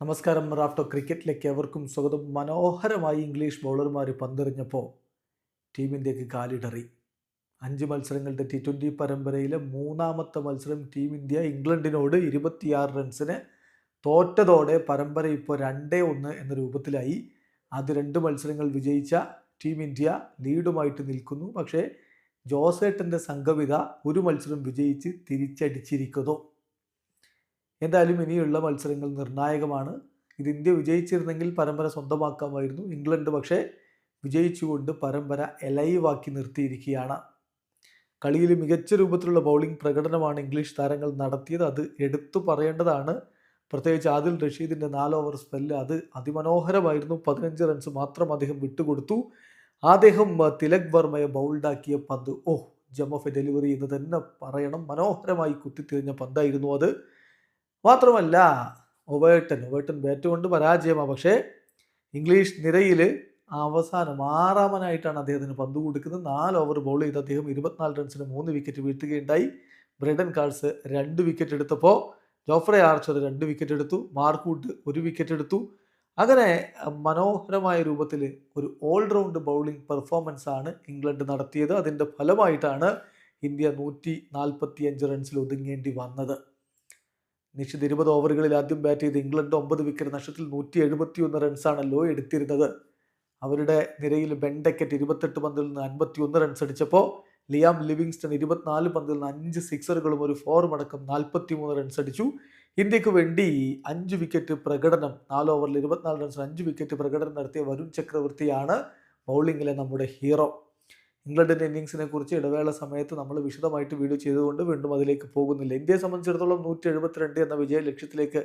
നമസ്കാരം. റാഫ്റ്റോ ക്രിക്കറ്റിലേക്ക് എവർക്കും സ്വാഗതം. മനോഹരമായി ഇംഗ്ലീഷ് ബൗളർമാർ പന്തെറിഞ്ഞപ്പോൾ ടീം ഇന്ത്യക്ക് കാലിടറി. 5 മത്സരങ്ങളുടെ T20 പരമ്പരയിലെ മൂന്നാമത്തെ മത്സരം ടീം ഇന്ത്യ ഇംഗ്ലണ്ടിനോട് 26 റൺസിന് തോറ്റതോടെ പരമ്പര ഇപ്പോൾ 2-1 എന്ന രൂപത്തിലായി. ആദ്യ 2 മത്സരങ്ങൾ വിജയിച്ച ടീം ഇന്ത്യ ലീഡുമായിട്ട് നിൽക്കുന്നു. പക്ഷേ ജോസേട്ടൻ്റെ സംഘവിത ഒരു മത്സരം വിജയിച്ച് തിരിച്ചടിച്ചിരിക്കുന്നു. എന്തായാലും ഇനിയുള്ള മത്സരങ്ങൾ നിർണായകമാണ്. ഇത് ഇന്ത്യ വിജയിച്ചിരുന്നെങ്കിൽ പരമ്പര സ്വന്തമാക്കാമായിരുന്നു. ഇംഗ്ലണ്ട് പക്ഷേ വിജയിച്ചുകൊണ്ട് പരമ്പര എലൈവാക്കി നിർത്തിയിരിക്കുകയാണ്. കളിയിൽ മികച്ച രൂപത്തിലുള്ള ബൗളിംഗ് പ്രകടനമാണ് ഇംഗ്ലീഷ് താരങ്ങൾ നടത്തിയത്. അത് എടുത്തു പറയേണ്ടതാണ്. പ്രത്യേകിച്ച് ആദിൽ റഷീദിൻ്റെ 4 ഓവർ സ്പെല്ല് അത് അതിമനോഹരമായിരുന്നു. 15 റൺസ് മാത്രം അദ്ദേഹം വിട്ടുകൊടുത്തു. അദ്ദേഹം തിലക് വർമ്മയെ ബൗൾഡാക്കിയ പന്ത് ജം ഓഫ് എ ഡെലിവറി എന്ന് തന്നെ പറയണം. മനോഹരമായി കുത്തിത്തിരിഞ്ഞ പന്തായിരുന്നു അത്. മാത്രമല്ല ഒവേർട്ടൺ ബാറ്റ് കൊണ്ട് പരാജയമാണ്. പക്ഷേ ഇംഗ്ലീഷ് നിരയിൽ അവസാനം 6-ാമനായിട്ടാണ് അദ്ദേഹത്തിന് പന്ത് കൊടുക്കുന്നത്. 4 ഓവർ ബൗൾ ചെയ്ത് അദ്ദേഹം 24 റൺസിന് 3 വിക്കറ്റ് വീഴ്ത്തുകയുണ്ടായി. ബ്രെഡൻ കാൾസ് 2 വിക്കറ്റ് എടുത്തപ്പോൾ ജോഫ്രെ ആർച്ചർ 2 വിക്കറ്റ് എടുത്തു. മാർക്ക് വുഡ് 1 വിക്കറ്റ് എടുത്തു. അങ്ങനെ മനോഹരമായ രൂപത്തിൽ ഒരു ഓൾറൗണ്ട് ബൗളിംഗ് പെർഫോമൻസ് ആണ് ഇംഗ്ലണ്ട് നടത്തിയത്. അതിൻ്റെ ഫലമായിട്ടാണ് ഇന്ത്യ 145 റൺസിൽ ഒതുങ്ങേണ്ടി വന്നത്. നിശ്ചിത 20 ഓവറുകളിൽ ആദ്യം ബാറ്റ് ചെയ്ത് ഇംഗ്ലണ്ട് 9 വിക്കറ്റ് നഷ്ടത്തിൽ 171 റൺസാണല്ലോ എടുത്തിരുന്നത്. അവരുടെ നിരയിൽ ബെൻ ഡെക്കറ്റ് 28 പന്തിൽ നിന്ന് 51 റൺസ് അടിച്ചപ്പോൾ ലിയാം ലിവിങ്സ്റ്റൺ 24 പന്തിൽ നിന്ന് 5 സിക്സറുകളും ഒരു ഫോറും അടക്കം 43 റൺസ് അടിച്ചു. ഇന്ത്യക്ക് വേണ്ടി 5 വിക്കറ്റ് പ്രകടനം, 4 ഓവറിൽ 24 റൺസിന് 5 വിക്കറ്റ് പ്രകടനം നടത്തിയ വരുൺ ചക്രവർത്തിയാണ് ബൗളിങ്ങിലെ നമ്മുടെ ഹീറോ. ഇംഗ്ലണ്ടിൻ്റെ ഇന്നിങ്സിനെ കുറിച്ച് ഇടവേള സമയത്ത് നമ്മൾ വിശദമായിട്ട് വീഡിയോ ചെയ്തുകൊണ്ട് വീണ്ടും അതിലേക്ക് പോകുന്നില്ല. ഇന്ത്യയെ സംബന്ധിച്ചിടത്തോളം 172 എന്ന വിജയ ലക്ഷ്യത്തിലേക്ക്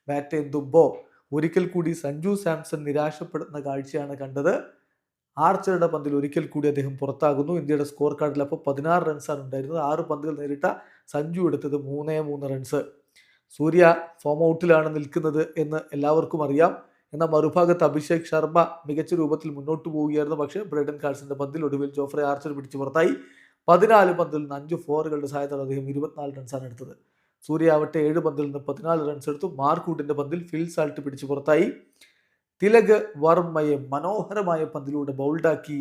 ബാറ്റ് ചെയ്യുമ്പോൾ ഒരിക്കൽ കൂടി സഞ്ജു സാംസൺ നിരാശപ്പെടുന്ന കാഴ്ചയാണ് കണ്ടത്. ആർച്ചറുടെ പന്തിൽ ഒരിക്കൽ കൂടി അദ്ദേഹം പുറത്താകുന്നു. ഇന്ത്യയുടെ സ്കോർ കാർഡിൽ അപ്പോൾ 16 റൺസാണ് ഉണ്ടായിരുന്നത്. 6 പന്തുകൾ നേരിട്ട സഞ്ജു എടുത്തത് 3 റൺസ്. സൂര്യ ഫോം ഔട്ടിലാണ് നിൽക്കുന്നത് എന്ന് എല്ലാവർക്കും അറിയാം. എന്നാൽ മറുഭാഗത്ത് അഭിഷേക് ശർമ്മ മികച്ച രൂപത്തിൽ മുന്നോട്ട് പോവുകയായിരുന്നു. പക്ഷേ ബ്രെഡൻ കാൾസിന്റെ പന്തിൽ ഒടുവിൽ ജോഫ്രെ ആർച്ചർ പിടിച്ചു പുറത്തായി. 14 പന്തിൽ നിന്ന് 5 ഫോറുകളുടെ സഹായത്തോടെ അദ്ദേഹം 24 റൺസാണ് എടുത്തത്. സൂര്യ ആവട്ടെ 7 പന്തിൽ നിന്ന് 14 റൺസ് എടുത്തു. മാർക്ക് വുഡിന്റെ പന്തിൽ ഫിൽ സാൾട്ട് പിടിച്ചു പുറത്തായി. തിലക് വർമ്മയെ മനോഹരമായ പന്തിലൂടെ ബൗൾഡാക്കി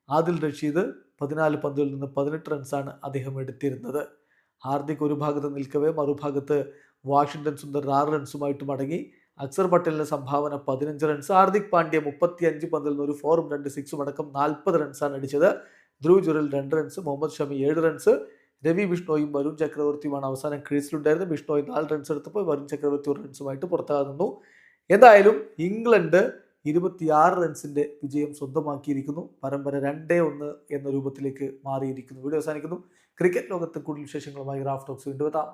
ആദിൽ റഷീദ് 14 പന്തിൽ നിന്ന് 18 റൺസാണ് അദ്ദേഹം എടുത്തിരുന്നത്. ഹാർദിക് ഒരു ഭാഗത്ത് നിൽക്കവേ മറുഭാഗത്ത് വാഷിംഗ്ടൺ സുന്ദർ 6 റൺസുമായിട്ട് മടങ്ങി. അക്സർ പട്ടേലിന്റെ സംഭാവന 15 റൺസ്. ഹാർദിക് പാണ്ഡ്യ 35 പന്തിൽ നിന്ന് ഒരു ഫോറും 2 സിക്സും അടക്കം 40 റൺസാണ് അടിച്ചത്. ധ്രുവ് ജുറൽ 2 റൺസ്. മുഹമ്മദ് ഷമി 7 റൺസ്. രവി ബിഷ്ണോയും വരുൺ ചക്രവർത്തിയുമാണ് അവസാനം ക്രീസിലുണ്ടായിരുന്നത്. ബിഷ്ണോയ് 4 റൺസ് എടുത്തപ്പോൾ വരുൺ ചക്രവർത്തി 1 റൺസുമായിട്ട് പുറത്താകുന്നു. എന്തായാലും ഇംഗ്ലണ്ട് 26 റൺസിന്റെ വിജയം സ്വന്തമാക്കിയിരിക്കുന്നു. പരമ്പര 2-1 എന്ന രൂപത്തിലേക്ക് മാറിയിരിക്കുന്നു. വീഡിയോ അവസാനിക്കുന്നു. ക്രിക്കറ്റ് ലോകത്ത് കൂടുതൽ വിശേഷങ്ങളുമായി റാഫ് ടോക്സ് വീണ്ടും എത്താം.